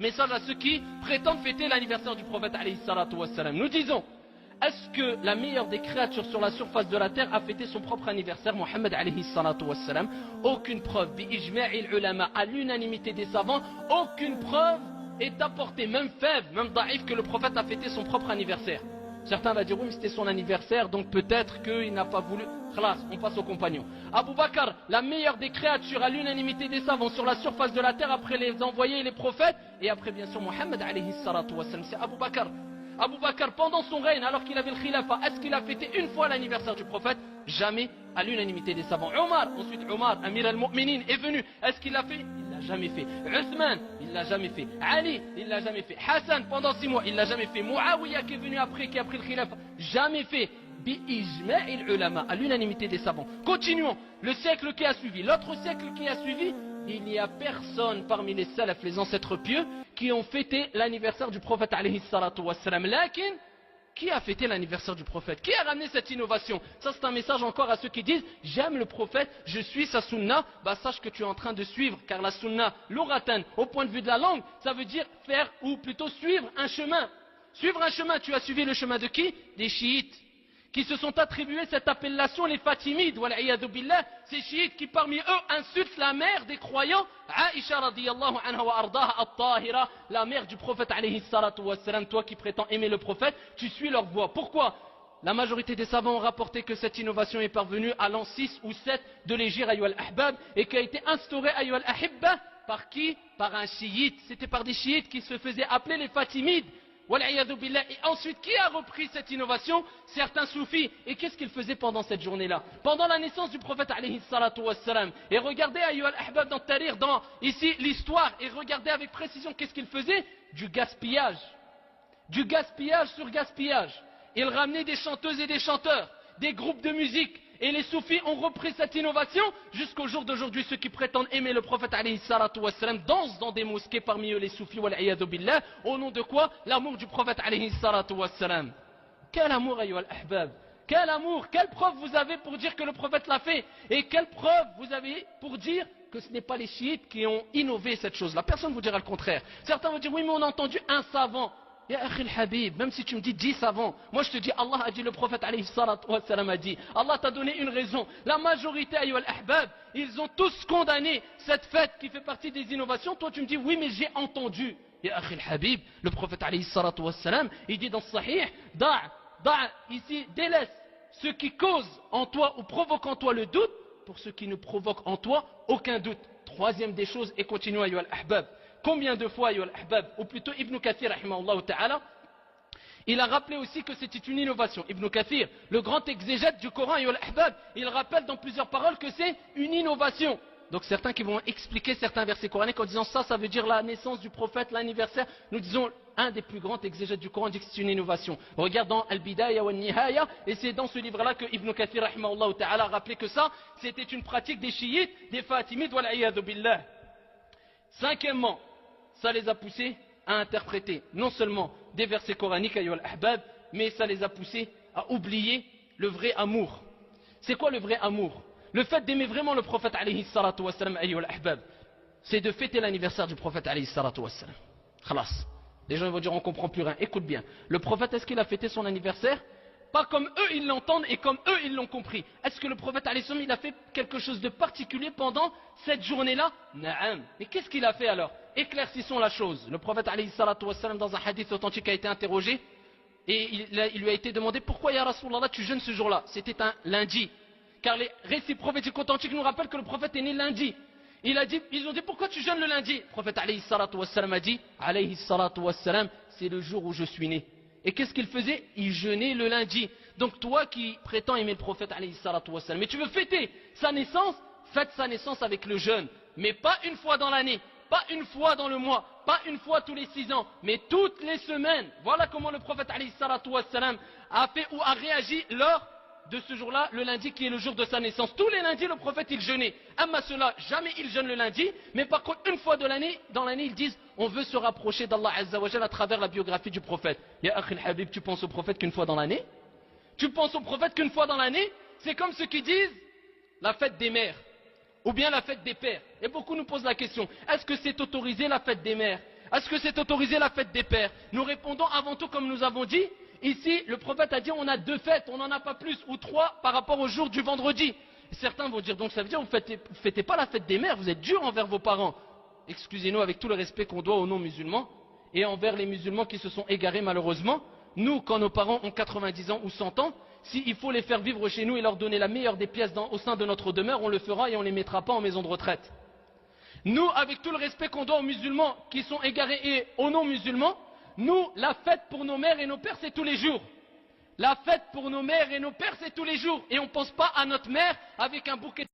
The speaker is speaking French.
Message à ceux qui prétendent fêter l'anniversaire du prophète alayhi salatu wassalam. Nous disons, est-ce que la meilleure des créatures sur la surface de la terre a fêté son propre anniversaire, Mohammed alayhi salatu wassalam? Aucune preuve, bi-ijma'il ulama, à l'unanimité des savants, aucune preuve est apportée, même faible, même daïf, que le prophète a fêté son propre anniversaire. Certains vont dire, oui, mais c'était son anniversaire, donc peut-être qu'il n'a pas voulu. Khalas, on passe aux compagnons. Abu Bakr, la meilleure des créatures à l'unanimité des savants sur la surface de la terre après les envoyés et les prophètes, et après bien sûr Mohammed alayhi salatu wassalam, c'est Abu Bakr. Abu Bakr, pendant son règne, alors qu'il avait le khilafa, est-ce qu'il a fêté une fois l'anniversaire du prophète? Jamais, à l'unanimité des savants. Omar, ensuite Omar, Amir al-Mu'minin, est venu. Est-ce qu'il l'a fait? Il l'a jamais fait. Uthman, il l'a jamais fait. Ali, il l'a jamais fait. Hassan, pendant 6 mois, il l'a jamais fait. Muawiyah, qui est venu après, qui a pris le khilafa, jamais fait. Bi-ijma'il ulama, à l'unanimité des savants. Continuons. Le siècle qui a suivi, l'autre siècle qui a suivi, il n'y a personne parmi les salaf, les ancêtres pieux, qui ont fêté l'anniversaire du prophète alayhi salatu wassalam. Lakin, qui a fêté l'anniversaire du prophète? Qui a ramené cette innovation? Ça, c'est un message encore à ceux qui disent j'aime le prophète, je suis sa sunna. Bah, sache que tu es en train de suivre, car la sunna, l'uratan, au point de vue de la langue, ça veut dire faire ou plutôt suivre un chemin. Suivre un chemin, tu as suivi le chemin de qui? Des chiites, qui se sont attribués cette appellation, les Fatimides, wal'iyadu billah, ces chiites qui parmi eux insultent la mère des croyants, Aïcha radiyallahu anha wa ardaha at-tahira, la mère du prophète alayhi salatu wassalam. Toi qui prétends aimer le prophète, tu suis leur voie. Pourquoi? La majorité des savants ont rapporté que cette innovation est parvenue à l'an 6 ou 7 de l'Hégire ayyuha al-ahbab, et qui a été instaurée ayyuha al-ahibba, par qui? Par un chiite. C'était par des chiites qui se faisaient appeler les Fatimides. Et ensuite, qui a repris cette innovation? Certains soufis. Et qu'est-ce qu'ils faisaient pendant cette journée-là? Pendant la naissance du prophète alayhi salatu wassalam. Et regardez ayyuha al-ahbab dans Tarir, dans ici l'histoire, et regardez avec précision qu'est-ce qu'ils faisaient? Du gaspillage. Du gaspillage sur gaspillage. Ils ramenaient des chanteuses et des chanteurs, des groupes de musique. Et les soufis ont repris cette innovation jusqu'au jour d'aujourd'hui. Ceux qui prétendent aimer le prophète alayhi salatu wassalam dansent dans des mosquées, parmi eux les soufis wal'iyadu billah. Au nom de quoi? L'amour du prophète alayhi salatu wassalam. Quel amour ayyuha al-ahbab, quel amour, quelle preuve vous avez pour dire que le prophète l'a fait? Et quelle preuve vous avez pour dire que ce n'est pas les chiites qui ont innové cette chose-là? Personne ne vous dira le contraire. Certains vont dire oui, mais on a entendu un savant. Ya akhi al-habib, même si tu me dis 10 savants, moi je te dis Allah a dit, le prophète alayhi salatu wassalam a dit, Allah t'a donné une raison. La majorité ayyuha al-ahbab, ils ont tous condamné cette fête qui fait partie des innovations. Toi tu me dis oui, mais j'ai entendu. Ya akhi al-habib, le prophète alayhi salatu wassalam, il dit dans Sahih, ici, délaisse ce qui cause en toi ou provoque en toi le doute pour ce qui ne provoque en toi aucun doute. Troisième des choses, et continuons ayyuha al-ahbab. Combien de fois, ayyuha al-ahbab, ou plutôt Ibn Kathir, rahimahullah ta'ala, il a rappelé aussi que c'était une innovation. Ibn Kathir, le grand exégète du Coran, ayyuha al-ahbab, il rappelle dans plusieurs paroles que c'est une innovation. Donc certains qui vont expliquer certains versets coraniques en disant ça, ça veut dire la naissance du prophète, l'anniversaire. Nous disons, un des plus grands exégètes du Coran dit que c'est une innovation. Regarde dans Al-Bidaya wa Nihaya, et c'est dans ce livre-là que Ibn Kathir, rahimahullah ta'ala, a rappelé que ça, c'était une pratique des chiites, des fatimides, wal'iyadu billah. Cinquièmement, ça les a poussés à interpréter non seulement des versets coraniques, ayyuha al-ahbab, mais ça les a poussés à oublier le vrai amour. C'est quoi le vrai amour? Le fait d'aimer vraiment le prophète alayhi salatu wassalam, ayyuha al-ahbab, c'est de fêter l'anniversaire du prophète alayhi salatu wassalam. Khalas. Les gens vont dire on comprend plus rien. Écoute bien, le prophète, est-ce qu'il a fêté son anniversaire? Pas comme eux ils l'entendent et comme eux ils l'ont compris. Est-ce que le prophète alayhi salam, il a fait quelque chose de particulier pendant cette journée-là? Naam. Mais qu'est-ce qu'il a fait alors? Éclaircissons la chose. Le prophète alayhi salatu wassalam, dans un hadith authentique, a été interrogé et il lui a été demandé pourquoi ya Rasulallah tu jeûnes ce jour-là? C'était un lundi. Car les récits prophétiques authentiques nous rappellent que le prophète est né lundi. Ils ont dit pourquoi tu jeûnes le lundi? Le prophète alayhi salatu wassalam a dit alayhi salatu wassalam, c'est le jour où je suis né. Et qu'est-ce qu'il faisait? Il jeûnait le lundi. Donc toi qui prétends aimer le prophète alayhi salatu wassalam, mais tu veux fêter sa naissance, fête sa naissance avec le jeûne. Mais pas une fois dans l'année, pas une fois dans le mois, pas une fois tous les 6 ans, mais toutes les semaines. Voilà comment le prophète alayhi salatu wassalam a fait ou a réagi lors de ce jour-là, le lundi qui est le jour de sa naissance. Tous les lundis, le prophète il jeûnait. Amma cela, jamais il jeûne le lundi, mais par contre une fois dans l'année, ils disent on veut se rapprocher d'Allah Azza wa Jalla à travers la biographie du prophète. Ya akhi al-habib, tu penses au prophète qu'une fois dans l'année? Tu penses au prophète qu'une fois dans l'année? C'est comme ceux qui disent la fête des mères ou bien la fête des pères. Et beaucoup nous posent la question, est-ce que c'est autorisé la fête des mères? Est-ce que c'est autorisé la fête des pères? Nous répondons avant tout comme nous avons dit. Ici, le prophète a dit on a 2 fêtes, on n'en a pas plus, ou 3 par rapport au jour du vendredi. Certains vont dire donc ça veut dire vous ne fêtez pas la fête des mères, vous êtes dur envers vos parents. Excusez-nous avec tout le respect qu'on doit aux non-musulmans et envers les musulmans qui se sont égarés malheureusement. Nous, quand nos parents ont 90 ans ou 100 ans, s'il faut les faire vivre chez nous et leur donner la meilleure des pièces au sein de notre demeure, on le fera et on ne les mettra pas en maison de retraite. Nous, avec tout le respect qu'on doit aux musulmans qui sont égarés et aux non-musulmans, nous, la fête pour nos mères et nos pères, c'est tous les jours. La fête pour nos mères et nos pères, c'est tous les jours. Et on ne pense pas à notre mère avec un bouquet